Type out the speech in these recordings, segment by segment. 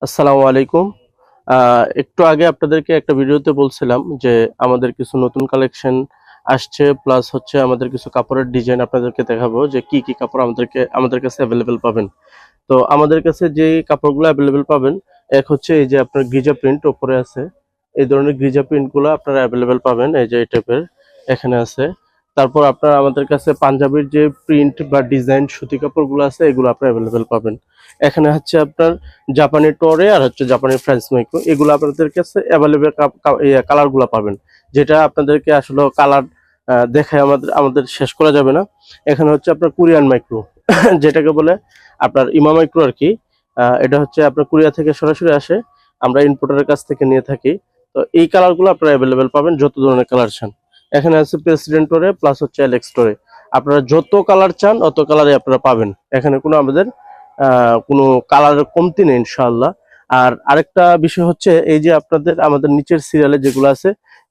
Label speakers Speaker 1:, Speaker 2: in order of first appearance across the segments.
Speaker 1: আসসালামু আলাইকুম। একটু আগে আপনাদেরকে একটা ভিডিওতে বলছিলাম যে আমাদের কিছু নতুন কালেকশন আসছে, প্লাস হচ্ছে আমাদের কিছু কাপড়ের ডিজাইন আপনাদেরকে দেখাবো যে কি কি কাপড় আমাদের কাছে অ্যাভেলেবেল পাবেন। তো আমাদের কাছে যে কাপড়গুলো অ্যাভেলেবেল পাবেন, এক হচ্ছে এই যে আপনার গিজা প্রিন্ট উপরে আছে, এই ধরনের গিজা প্রিন্টগুলো আপনারা অ্যাভেলেবেল পাবেন, এই যে এই টাইপের এখানে আছে। তারপর আপনারা আমাদের কাছে পাঞ্জাবির যে প্রিন্ট বা ডিজাইন সুতি কাপড়গুলো আছে এগুলো আপনারা অ্যাভেলেবেল পাবেন। এখানে হচ্ছে আপনার জাপানি টরে আর হচ্ছে জাপানি ফ্রেঞ্চ মাইক্রো, এগুলো আপনাদের কাছে অ্যাভেলেবেল কালারগুলো পাবেন, যেটা আপনাদেরকে আসলে কালার দেখে আমাদের আমাদের শেষ করা যাবে না। এখানে হচ্ছে আপনার কোরিয়ান মাইক্রো যেটাকে বলে আপনার ইমা মাইক্রো আর কি। এটা হচ্ছে আপনার কোরিয়া থেকে সরাসরি আসে, আমরা ইম্পোর্টারের কাছ থেকে নিয়ে থাকি। তো এই কালারগুলো আপনারা অ্যাভেলেবেল পাবেন, যত ধরনের কালার চান। এখানে আছে প্রেসিডেন্ট টোরে প্লাস হচ্ছে অ্যালেক্স টোরে, আপনারা যত কালার চান অত কালারই আপনারা পাবেন। এখানে কোনো আমাদের কোনো কালারের কমতি নেই ইনশাআল্লাহ। আর আরেকটা বিষয় হচ্ছে এই যে আমাদের নিচের সিরিয়ালে যেগুলো আছে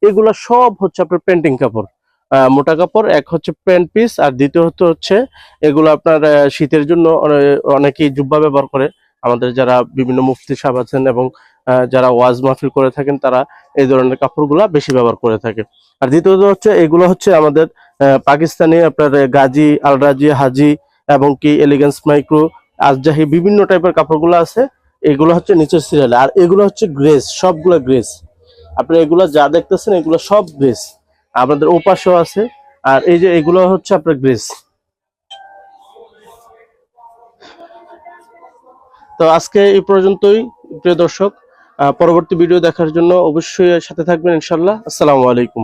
Speaker 1: এগুলো সব হচ্ছে আপনার পেন্টিং কাপড়, মোটা কাপড়। এক হচ্ছে প্যান্ট পিস, আর দ্বিতীয়ত হচ্ছে এগুলো আপনার শীতের জন্য অনেকেই জুব্বা ব্যবহার করে। আমাদের যারা বিভিন্ন মুফতি সাহেব আছেন এবং যারা ওয়াজ মাহফিল করে থাকেন তারা এই ধরনের কাপড়গুলা বেশি ব্যবহার করে থাকে। আর দ্বিতীয়ত হচ্ছে এগুলো হচ্ছে আমাদের পাকিস্তানি আপনার গাজী, আলরাজি, হাজি এবং কি এলিগেন্স মাইক্রো, আজজাহি বিভিন্ন টাইপের কাপড়গুলো আছে। এগুলো হচ্ছে নিচের সিরিয়ালে, আর এগুলো হচ্ছে গ্রেস, সবগুলো গ্রেস। আপনি এগুলো যা দেখতেছেন এগুলো সব গ্রেস, আমাদের ওপাশেও আছে। আর এই যে এগুলো হচ্ছে আপনার গ্রেস। তো আজকে এই পর্যন্তই প্রিয় দর্শক। পরবর্তী ভিডিও দেখার জন্য অবশ্যই সাথে থাকবেন ইনশাল্লাহ। আসসালামু আলাইকুম।